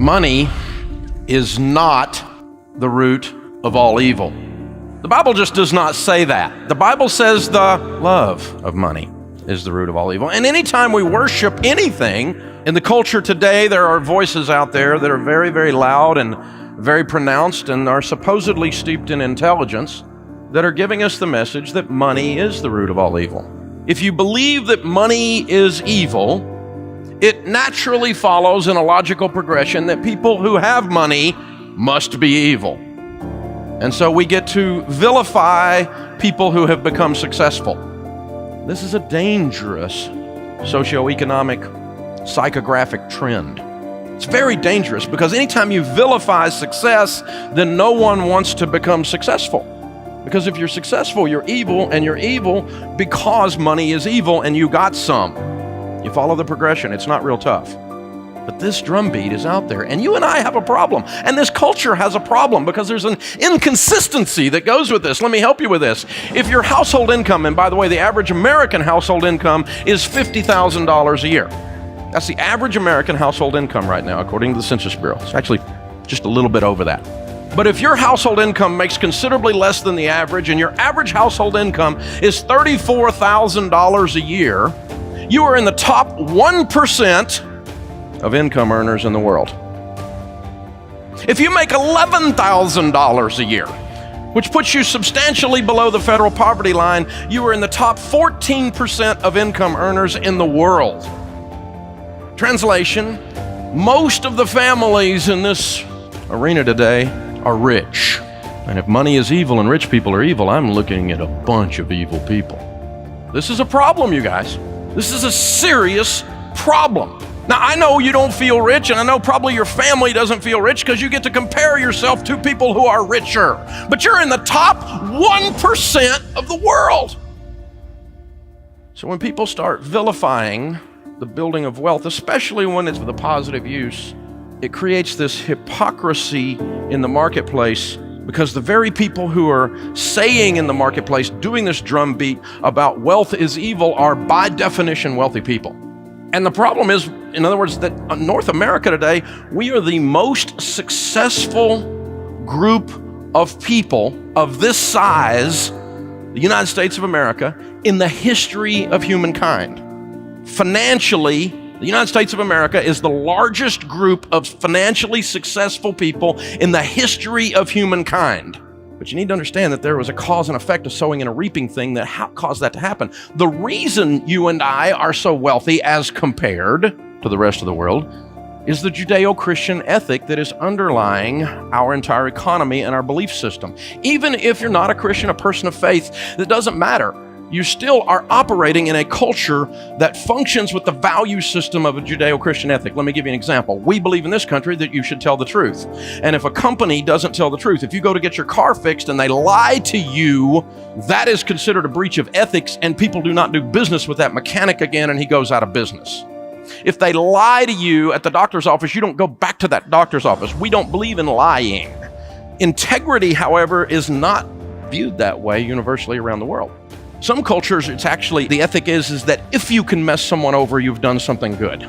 Money is not the root of all evil. The Bible just does not say that. The Bible says the love of money is the root of all evil. And anytime we worship anything in the culture today, there are voices out there that are very, very loud and very pronounced and are supposedly steeped in intelligence that are giving us the message that money is the root of all evil. If you believe that money is evil, it naturally follows in a logical progression that people who have money must be evil. And so we get to vilify people who have become successful. This is a dangerous socioeconomic, psychographic trend. It's very dangerous because anytime you vilify success, then no one wants to become successful. Because if you're successful, you're evil, and you're evil because money is evil and you got some. You follow the progression. It's not real tough. But this drumbeat is out there, and you and I have a problem. And this culture has a problem because there's an inconsistency that goes with this. Let me help you with this. If your household income, and by the way, the average American household income is $50,000 a year. That's the average American household income right now, according to the Census Bureau. It's actually just a little bit over that. But if your household income makes considerably less than the average, and your average household income is $34,000 a year, you are in the top 1% of income earners in the world. If you make $11,000 a year, which puts you substantially below the federal poverty line, you are in the top 14% of income earners in the world. Translation, most of the families in this arena today are rich. And if money is evil and rich people are evil, I'm looking at a bunch of evil people. This is a problem, you guys. This is a serious problem. Now, I know you don't feel rich, and I know probably your family doesn't feel rich because you get to compare yourself to people who are richer. But you're in the top 1% of the world. So when people start vilifying the building of wealth, especially when it's for the positive use, it creates this hypocrisy in the marketplace because the very people who are saying in the marketplace, doing this drumbeat about wealth is evil, are by definition wealthy people. And the problem is, in other words, that in North America today, we are the most successful group of people of this size, the United States of America, in the history of humankind. Financially, the United States of America is the largest group of financially successful people in the history of humankind. But you need to understand that there was a cause and effect, a sowing and a reaping thing that caused that to happen. The reason you and I are so wealthy as compared to the rest of the world is the Judeo-Christian ethic that is underlying our entire economy and our belief system. Even if you're not a Christian, a person of faith, that doesn't matter. You still are operating in a culture that functions with the value system of a Judeo-Christian ethic. Let me give you an example. We believe in this country that you should tell the truth. And if a company doesn't tell the truth, if you go to get your car fixed and they lie to you, that is considered a breach of ethics, and people do not do business with that mechanic again, and he goes out of business. If they lie to you at the doctor's office, you don't go back to that doctor's office. We don't believe in lying. Integrity, however, is not viewed that way universally around the world. Some cultures, it's actually, the ethic is that if you can mess someone over, you've done something good.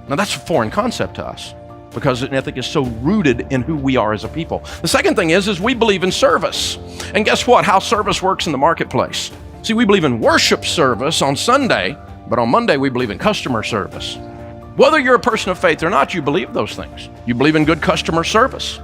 Now that's a foreign concept to us because an ethic is so rooted in who we are as a people. The second thing is we believe in service. And guess what? How service works in the marketplace. See, we believe in worship service on Sunday, but on Monday we believe in customer service. Whether you're a person of faith or not, you believe those things. You believe in good customer service.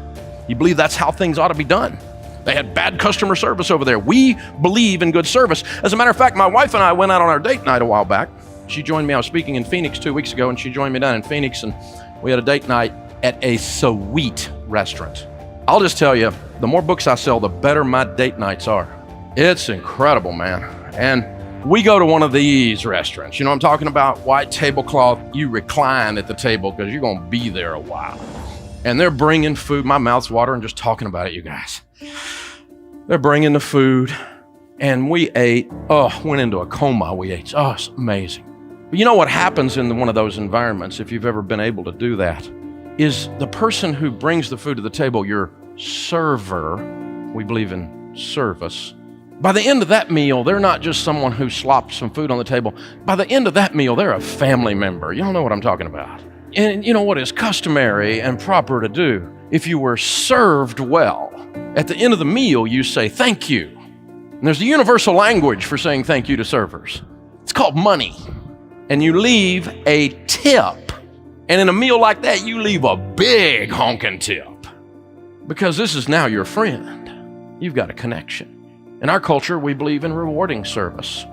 You believe that's how things ought to be done. They had bad customer service over there. We believe in good service. As a matter of fact, my wife and I went out on our date night a while back. She joined me. I was speaking in Phoenix 2 weeks ago, and she joined me down in Phoenix, and we had a date night at a sweet restaurant. I'll just tell you, the more books I sell, the better my date nights are. It's incredible, man. And we go to one of these restaurants. You know what I'm talking about? White tablecloth. You recline at the table because you're going to be there a while. And they're bringing food. My mouth's watering just talking about it, you guys. They're bringing the food, and we ate. Went into a coma. We ate. It's amazing. But you know what happens in one of those environments, if you've ever been able to do that, is the person who brings the food to the table, your server, we believe in service. By the end of that meal, they're not just someone who slopped some food on the table. By the end of that meal, they're a family member. You don't know what I'm talking about. And you know what is customary and proper to do? If you were served well, at the end of the meal, you say thank you. And there's a universal language for saying thank you to servers. It's called money. And you leave a tip. And in a meal like that, you leave a big honking tip. Because this is now your friend. You've got a connection. In our culture, we believe in rewarding service.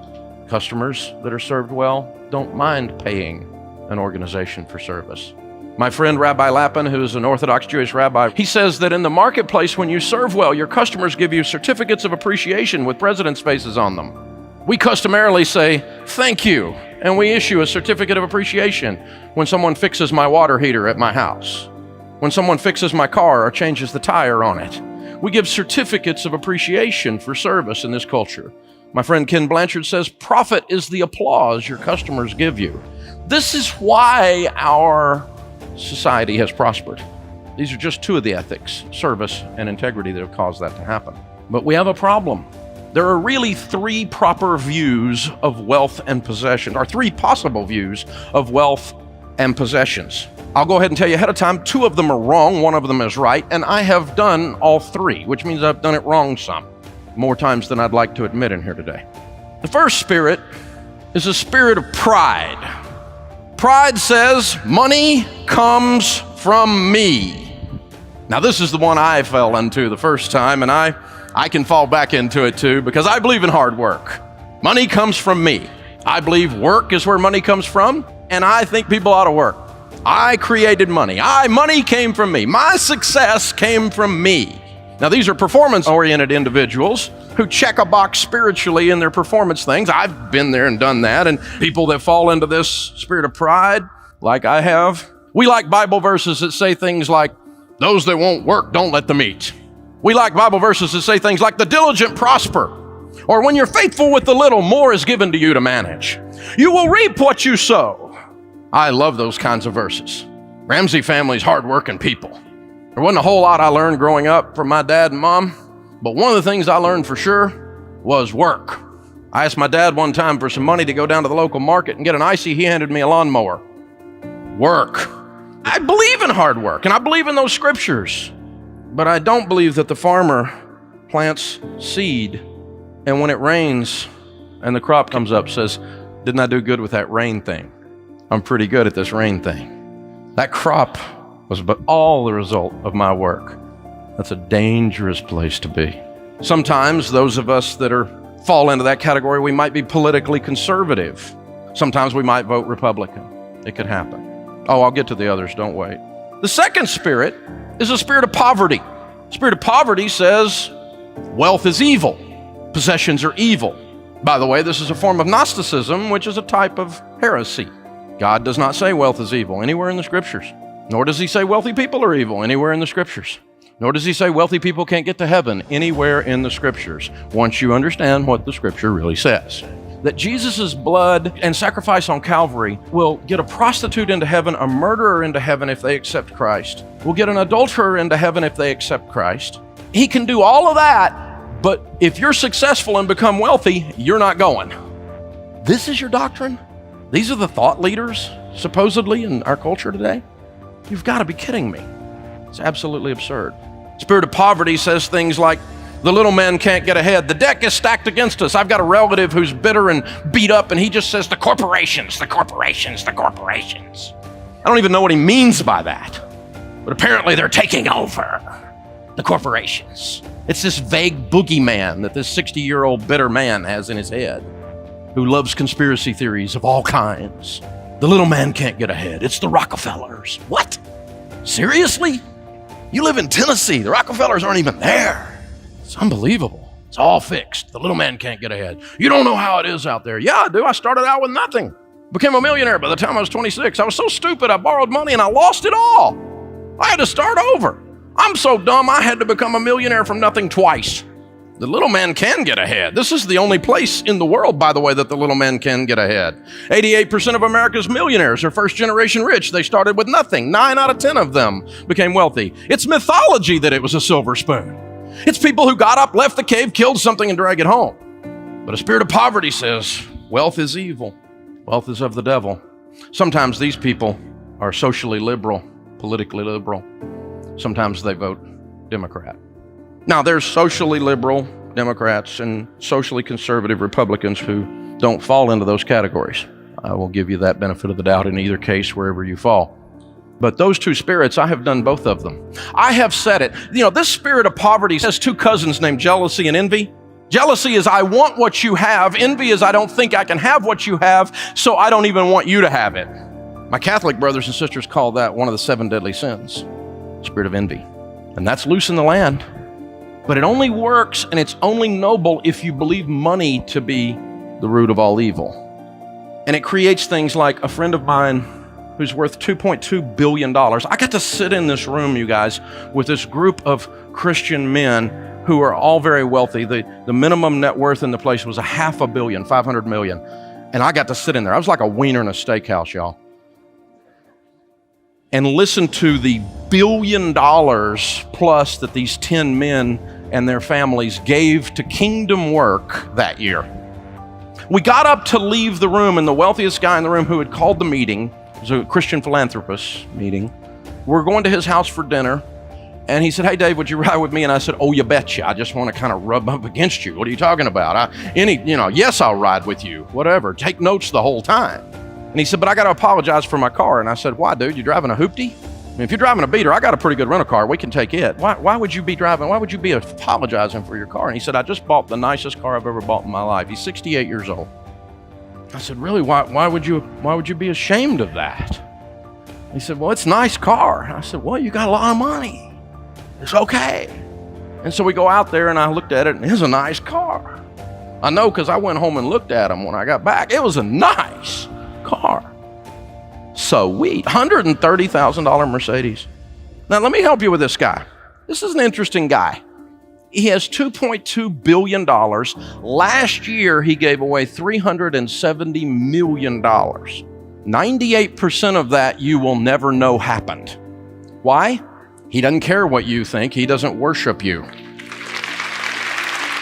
Customers that are served well don't mind paying an organization for service. My friend Rabbi Lappin, who is an Orthodox Jewish rabbi, he says that in the marketplace, when you serve well, your customers give you certificates of appreciation with presidents' faces on them. We customarily say, thank you, and we issue a certificate of appreciation when someone fixes my water heater at my house, when someone fixes my car or changes the tire on it. We give certificates of appreciation for service in this culture. My friend Ken Blanchard says, profit is the applause your customers give you. This is why our society has prospered. These are just two of the ethics, service and integrity, that have caused that to happen. But we have a problem. There are really three proper views of wealth and possession, or three possible views of wealth and possessions. I'll go ahead and tell you ahead of time, two of them are wrong, one of them is right, and I have done all three, which means I've done it wrong some, more times than I'd like to admit in here today. The first spirit is a spirit of pride. Pride says, money comes from me. Now, this is the one I fell into the first time, and I can fall back into it too, because I believe in hard work. Money comes from me. I believe work is where money comes from, and I think people ought to work. I created money. Money came from me. My success came from me. Now, these are performance-oriented individuals who check a box spiritually in their performance things. I've been there and done that. And people that fall into this spirit of pride, like I have, we like Bible verses that say things like, those that won't work, don't let them eat. We like Bible verses that say things like, the diligent prosper. Or when you're faithful with the little, more is given to you to manage. You will reap what you sow. I love those kinds of verses. Ramsey family's hardworking people. There wasn't a whole lot I learned growing up from my dad and mom, but one of the things I learned for sure was work. I asked my dad one time for some money to go down to the local market and get an icy. He handed me a lawnmower. Work. I believe in hard work, and I believe in those scriptures, but I don't believe that the farmer plants seed, and when it rains and the crop comes up, says, didn't I do good with that rain thing? I'm pretty good at this rain thing. That crop was but all the result of my work. That's a dangerous place to be. Sometimes those of us that fall into that category, we might be politically conservative. Sometimes we might vote Republican. It could happen. Oh, I'll get to the others, don't wait. The second spirit is a spirit of poverty. Spirit of poverty says wealth is evil. Possessions are evil. By the way, this is a form of Gnosticism, which is a type of heresy. God does not say wealth is evil anywhere in the scriptures. Nor does he say wealthy people are evil anywhere in the scriptures. Nor does he say wealthy people can't get to heaven anywhere in the scriptures, once you understand what the scripture really says. That Jesus' blood and sacrifice on Calvary will get a prostitute into heaven, a murderer into heaven if they accept Christ, will get an adulterer into heaven if they accept Christ. He can do all of that, but if you're successful and become wealthy, you're not going. This is your doctrine? These are the thought leaders, supposedly, in our culture today? You've got to be kidding me. It's absolutely absurd. Spirit of poverty says things like, the little man can't get ahead. The deck is stacked against us. I've got a relative who's bitter and beat up, and he just says, the corporations, the corporations, the corporations. I don't even know what he means by that. But apparently they're taking over. The corporations. It's this vague boogeyman that this 60-year-old bitter man has in his head, who loves conspiracy theories of all kinds. The little man can't get ahead. It's the Rockefellers. What? Seriously? You live in Tennessee. The Rockefellers aren't even there. It's unbelievable. It's all fixed. The little man can't get ahead. You don't know how it is out there. Yeah, I do. I started out with nothing. Became a millionaire by the time I was 26. I was so stupid, I borrowed money and I lost it all. I had to start over. I'm so dumb, I had to become a millionaire from nothing twice. The little man can get ahead. This is the only place in the world, by the way, that the little man can get ahead. 88% of America's millionaires are first-generation rich. They started with nothing. 9 out of 10 of them became wealthy. It's mythology that it was a silver spoon. It's people who got up, left the cave, killed something, and dragged it home. But a spirit of poverty says, wealth is evil. Wealth is of the devil. Sometimes these people are socially liberal, politically liberal. Sometimes they vote Democrat. Now, there's socially liberal Democrats and socially conservative Republicans who don't fall into those categories. I will give you that benefit of the doubt in either case, wherever you fall. But those two spirits, I have done both of them. I have said it. This spirit of poverty has two cousins named jealousy and envy. Jealousy is I want what you have. Envy is I don't think I can have what you have, so I don't even want you to have it. My Catholic brothers and sisters call that one of the 7 deadly sins, spirit of envy. And that's loose in the land. But it only works and it's only noble if you believe money to be the root of all evil. And it creates things like a friend of mine who's worth $2.2 billion. I got to sit in this room, you guys, with this group of Christian men who are all very wealthy. The minimum net worth in the place was $500 million, $500 million. And I got to sit in there. I was like a wiener in a steakhouse, y'all. And listen to the $1 billion plus that these 10 men and their families gave to kingdom work that year. We got up to leave the room, and the wealthiest guy in the room who had called the meeting, it was a Christian philanthropist meeting, we're going to his house for dinner. And he said, "Hey, Dave, would you ride with me?" And I said, "Oh, you betcha. I just want to kind of rub up against you. What are you talking about? Yes, I'll ride with you. Whatever. Take notes the whole time." And he said, "But I got to apologize for my car." And I said, "Why, dude? You driving a hoopty? I mean, if you're driving a beater, I got a pretty good rental car. We can take it. Why would you be driving? Why would you be apologizing for your car?" And he said, "I just bought the nicest car I've ever bought in my life." He's 68 years old. I said, "Really? Why would you be ashamed of that?" He said, "Well, it's a nice car." I said, "Well, you got a lot of money. It's okay." And so we go out there and I looked at it and it's a nice car. I know because I went home and looked at him when I got back. It was a nice car. Sweet. $130,000 Mercedes. Now let me help you with this guy. This is an interesting guy. He has $2.2 billion. Last year he gave away $370 million. 98% of that you will never know happened. Why? He doesn't care what you think. He doesn't worship you.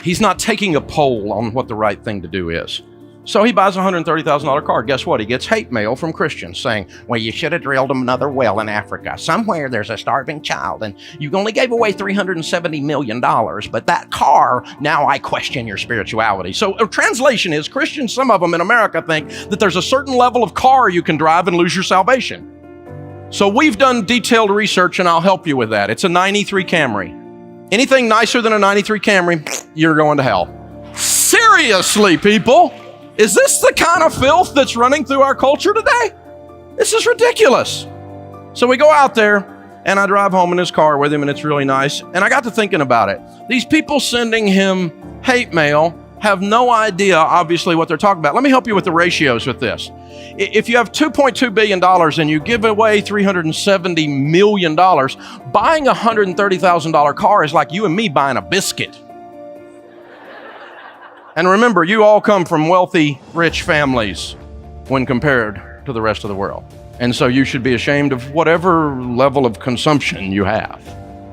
He's not taking a poll on what the right thing to do is. So he buys a $130,000 car. Guess what? He gets hate mail from Christians saying, "Well, you should have drilled another well in Africa. Somewhere there's a starving child, and you only gave away $370 million, but that car, now I question your spirituality." So a translation is, Christians, some of them in America, think that there's a certain level of car you can drive and lose your salvation. So we've done detailed research, and I'll help you with that. It's a 93 Camry. Anything nicer than a 93 Camry, you're going to hell. Seriously, people? Is this the kind of filth that's running through our culture today? This is ridiculous. So we go out there, and I drive home in his car with him, and it's really nice. And I got to thinking about it. These people sending him hate mail have no idea, obviously, what they're talking about. Let me help you with the ratios with this. If you have $2.2 billion and you give away $370 million, buying a $130,000 car is like you and me buying a biscuit. And remember, you all come from wealthy, rich families when compared to the rest of the world. And so you should be ashamed of whatever level of consumption you have.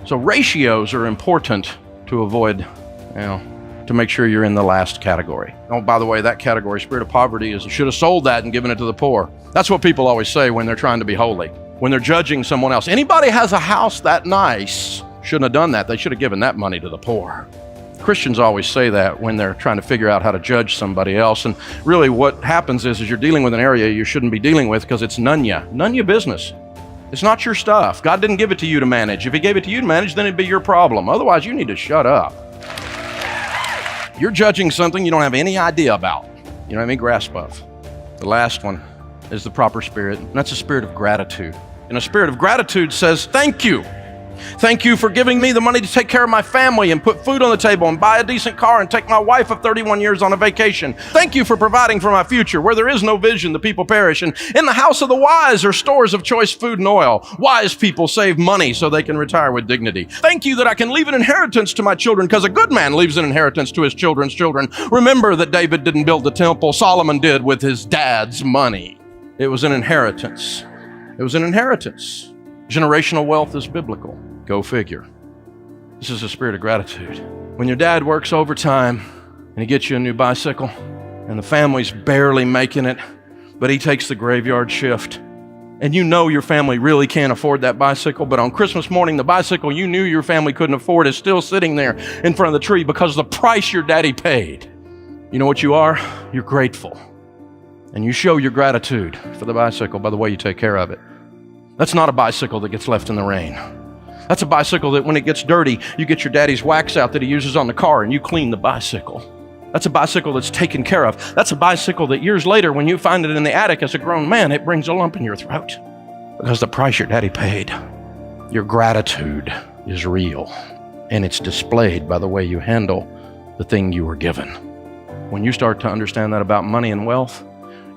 So ratios are important to avoid, to make sure you're in the last category. Oh, by the way, that category, spirit of poverty, is should have sold that and given it to the poor. That's what people always say when they're trying to be holy, when they're judging someone else. Anybody has a house that nice shouldn't have done that. They should have given that money to the poor. Christians always say that when they're trying to figure out how to judge somebody else. And really what happens is you're dealing with an area you shouldn't be dealing with because it's none ya business. It's not your stuff. God didn't give it to you to manage. If he gave it to you to manage, then it'd be your problem. Otherwise, you need to shut up. You're judging something you don't have any idea about. You know what I mean? Grasp of. The last one is the proper spirit, and that's a spirit of gratitude. And a spirit of gratitude says, "Thank you. Thank you for giving me the money to take care of my family and put food on the table and buy a decent car and take my wife of 31 years on a vacation. Thank you for providing for my future. Where there is no vision, the people perish. And in the house of the wise are stores of choice food and oil. Wise people save money so they can retire with dignity. Thank you that I can leave an inheritance to my children, because a good man leaves an inheritance to his children's children. Remember that David didn't build the temple. Solomon did with his dad's money. It was an inheritance. It was an inheritance. Generational wealth is biblical. Go figure. This is a spirit of gratitude. When your dad works overtime and he gets you a new bicycle and the family's barely making it, but he takes the graveyard shift and you know your family really can't afford that bicycle, but on Christmas morning, the bicycle you knew your family couldn't afford is still sitting there in front of the tree because of the price your daddy paid. You know what you are? You're grateful. And you show your gratitude for the bicycle by the way you take care of it. That's not a bicycle that gets left in the rain. That's a bicycle that when it gets dirty, you get your daddy's wax out that he uses on the car and you clean the bicycle. That's a bicycle that's taken care of. That's a bicycle that years later, when you find it in the attic as a grown man, it brings a lump in your throat because the price your daddy paid. Your gratitude is real, and it's displayed by the way you handle the thing you were given. When you start to understand that about money and wealth,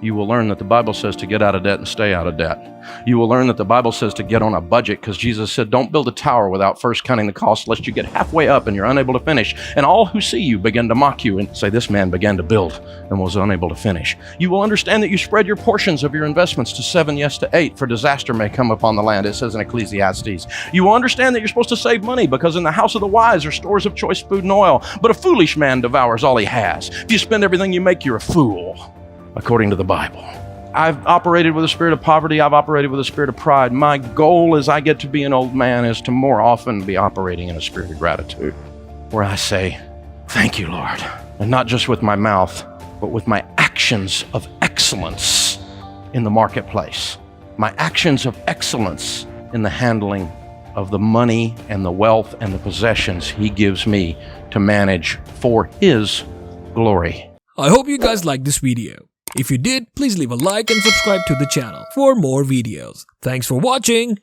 you will learn that the Bible says to get out of debt and stay out of debt. You will learn that the Bible says to get on a budget because Jesus said, don't build a tower without first counting the cost, lest you get halfway up and you're unable to finish. And all who see you begin to mock you and say, this man began to build and was unable to finish. You will understand that you spread your portions of your investments to 7, yes to 8, for disaster may come upon the land, it says in Ecclesiastes. You will understand that you're supposed to save money because in the house of the wise are stores of choice food and oil, but a foolish man devours all he has. If you spend everything you make, you're a fool, according to the Bible. I've operated with a spirit of poverty. I've operated with a spirit of pride. My goal as I get to be an old man is to more often be operating in a spirit of gratitude, where I say, thank you, Lord. And not just with my mouth, but with my actions of excellence in the marketplace. My actions of excellence in the handling of the money and the wealth and the possessions He gives me to manage for His glory. I hope you guys liked this video. If you did, please leave a like and subscribe to the channel for more videos. Thanks for watching.